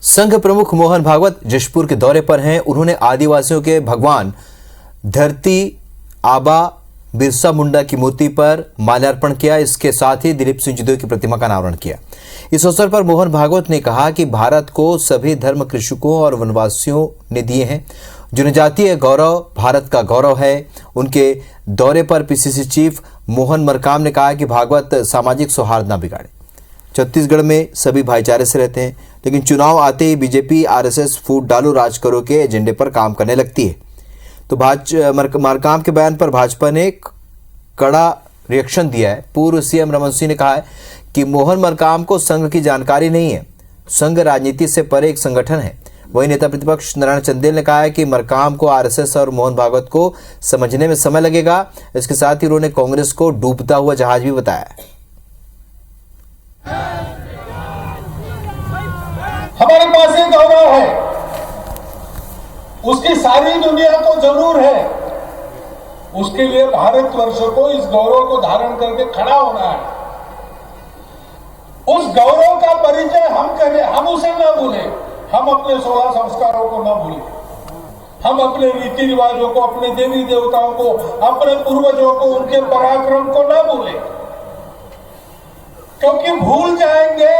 संघ प्रमुख मोहन भागवत जशपुर के दौरे पर हैं। उन्होंने आदिवासियों के भगवान धरती आबा बिरसा मुंडा की मूर्ति पर माल्यार्पण किया। इसके साथ ही दिलीप सिंह जूदेव की प्रतिमा का अनावरण किया। इस अवसर पर मोहन भागवत ने कहा कि भारत को सभी धर्म कृषकों और वनवासियों ने दिए हैं। जनजातीय गौरव भारत का गौरव है। उनके दौरे पर पीसीसी चीफ मोहन मरकाम ने कहा कि भागवत सामाजिक सौहार्द न बिगाड़े। छत्तीसगढ़ में सभी भाईचारे से रहते हैं, लेकिन चुनाव आते ही बीजेपी आरएसएस फूट डालो राज करो के एजेंडे पर काम करने लगती है। तो मरकाम के बयान पर भाजपा ने कड़ा रिएक्शन दिया है। पूर्व सीएम रमन सिंह ने कहा है कि मोहन मरकाम को संघ की जानकारी नहीं है। संघ राजनीति से परे एक संगठन है। वहीं नेता प्रतिपक्ष नारायण चंदेल ने कहा है कि मरकाम को आरएसएस और मोहन भागवत को समझने में समय लगेगा। इसके साथ ही उन्होंने कांग्रेस को डूबता हुआ जहाज भी बताया। हमारे पास एक गौरव है, उसकी सारी दुनिया को जरूर है। उसके लिए भारतवर्ष को इस गौरव को धारण करके खड़ा होना है। उस गौरव का परिचय हम करें, हम उसे न भूलें। हम अपने 16 संस्कारों को न भूलें। हम अपने रीति रिवाजों को, अपने देवी देवताओं को, अपने पूर्वजों को, उनके पराक्रम को न भूलें, क्योंकि भूल जाएंगे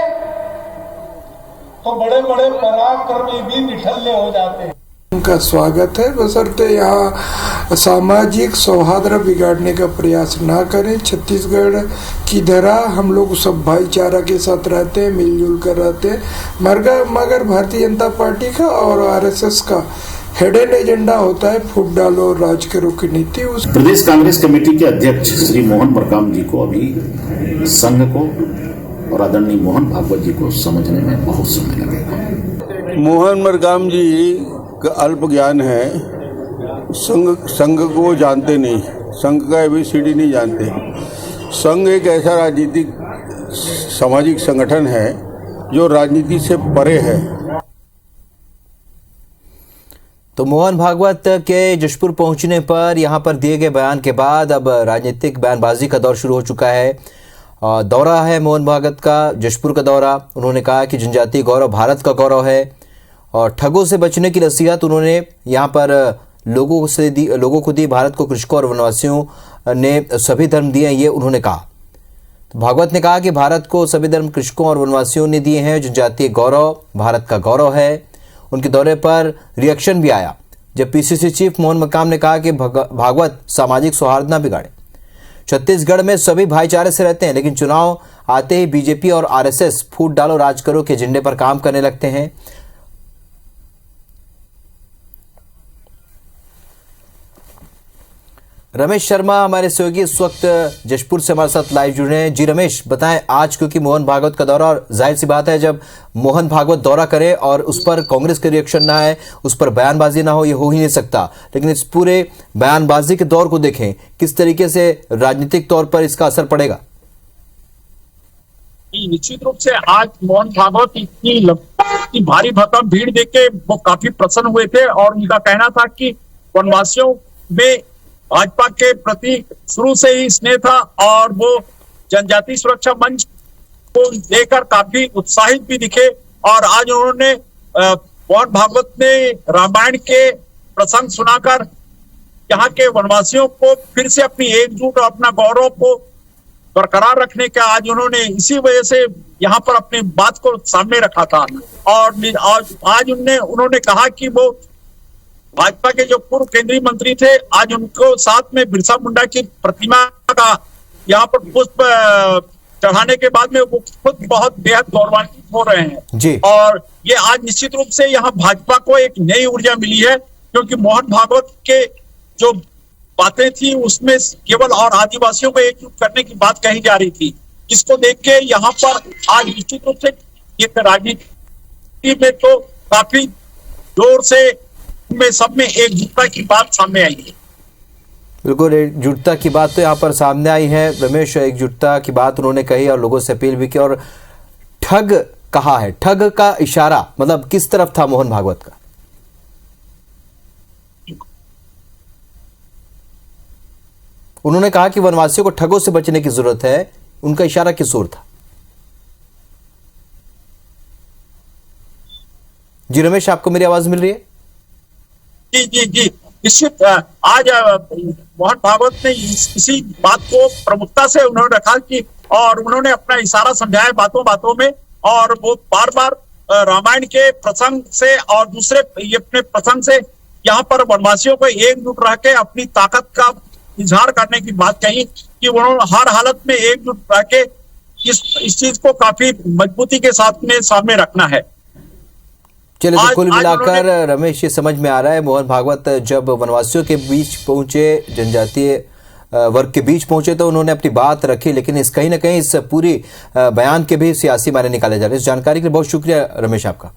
तो बड़े बड़े पराक्रमी भी निठल्ले हो जाते हैं। उनका स्वागत है, बशर्ते यहाँ सामाजिक सौहार्द बिगाड़ने का प्रयास ना करें। छत्तीसगढ़ की धरा हम लोग सब भाईचारा के साथ रहते हैं, मिलजुल कर रहते हैं। मगर भारतीय जनता पार्टी का और आरएसएस का हिडन एजेंडा होता है फूट डालो और राज करो की नीति। उस प्रदेश कांग्रेस कमेटी के अध्यक्ष श्री मोहन मरकाम जी को अभी संघ को और आदरणीय मोहन भागवत जी को समझने में बहुत समय लगेगा। मोहन मरकाम जी का अल्प ज्ञान है। संघ को जानते नहीं, संघ का ABCD नहीं जानते। संघ एक ऐसा राजनीतिक सामाजिक संगठन है जो राजनीति से परे है। तो मोहन भागवत के जशपुर पहुंचने पर यहां पर दिए गए बयान के बाद अब राजनीतिक बयानबाजी का दौर शुरू हो चुका है। दौरा है मोहन भागवत का, जशपुर का दौरा। उन्होंने कहा कि जनजातीय गौरव भारत का गौरव है और ठगों से बचने की नसीहत उन्होंने यहाँ पर लोगों को दी। भारत को कृषकों और वनवासियों ने सभी धर्म दिए हैं, ये उन्होंने कहा। तो भागवत ने कहा कि भारत को सभी धर्म कृषकों और वनवासियों ने दिए हैं। जनजातीय गौरव भारत का गौरव है। उनके दौरे पर रिएक्शन भी आया जब पीसीसी चीफ मोहन मरकाम ने कहा कि भागवत सामाजिक सौहार्द न बिगाड़े। छत्तीसगढ़ में सभी भाईचारे से रहते हैं, लेकिन चुनाव आते ही बीजेपी और आरएसएस फूट डालो राज करो के एजेंडे पर काम करने लगते हैं। रमेश शर्मा हमारे सहयोगी इस वक्त जशपुर से हमारे साथ लाइव जुड़े हैं। जी रमेश, बताएं आज, क्योंकि मोहन भागवत का दौरा, और जाहिर सी बात है जब मोहन भागवत दौरा करे और उस पर कांग्रेस का रिएक्शन ना आए, उस पर बयानबाजी ना हो, ये हो ही नहीं सकता। लेकिन इस पूरे बयानबाजी के दौर को देखें, किस तरीके से राजनीतिक तौर पर इसका असर पड़ेगा? निश्चित रूप से आज मोहन भागवत इतनी भारी भरकम भीड़ देख के वो काफी प्रसन्न हुए थे और उनका कहना था कि वनवासियों में भाजपा के प्रति शुरू से ही स्नेह था और वो जनजाति सुरक्षा मंच को लेकर काफी उत्साहित भी दिखे। और आज उन्होंने मोहन भागवत ने रामायण के प्रसंग सुनाकर यहाँ के वनवासियों को फिर से अपनी एकजुट और अपना गौरव को बरकरार रखने का आज उन्होंने इसी वजह से यहाँ पर अपनी बात को सामने रखा था। और आज उन्होंने कहा कि वो भाजपा के जो पूर्व केंद्रीय मंत्री थे, आज उनको साथ में बिरसा मुंडा की प्रतिमा का यहाँ पर पुष्प चढ़ाने के बाद में वो खुद बहुत बेहद गौरवान्वित हो रहे हैं जी। और ये आज निश्चित रूप से यहाँ भाजपा को एक नई ऊर्जा मिली है, क्योंकि मोहन भागवत के जो बातें थी उसमें केवल और आदिवासियों को एकजुट करने की बात कही जा रही थी, जिसको देख के यहाँ पर आज निश्चित रूप से ये राजनीति में तो काफी जोर से में सब में एकजुटता की बात सामने आई है। बिल्कुल, एकजुटता की बात तो यहाँ पर सामने आई है रमेश। एकजुटता की बात उन्होंने कही और लोगों से अपील भी की। और ठग कहा है, ठग का इशारा मतलब किस तरफ था मोहन भागवत का? उन्होंने कहा कि वनवासियों को ठगों से बचने की जरूरत है। उनका इशारा किस ओर था? जी रमेश, आपको मेरी आवाज मिल रही है? जी जी जी, निश्चित। आज मोहन भागवत ने इसी बात को प्रमुखता से उन्होंने रखा कि, और उन्होंने अपना इशारा समझाया बातों बातों में, और वो बार बार रामायण के प्रसंग से और दूसरे ये अपने प्रसंग से यहाँ पर वनवासियों को एकजुट रह के अपनी ताकत का इजहार करने की बात कही कि उन्होंने हर हालत में एकजुट रह के इस चीज को काफी मजबूती के साथ में सामने रखना है। चलिए, तो कुल मिलाकर रमेश ये समझ में आ रहा है, मोहन भागवत जब वनवासियों के बीच पहुंचे, जनजातीय वर्ग के बीच पहुंचे, तो उन्होंने अपनी बात रखी, लेकिन इस कहीं ना कहीं इस पूरी बयान के भी सियासी मायने निकाले जा रहे हैं। इस जानकारी के लिए बहुत शुक्रिया रमेश आपका।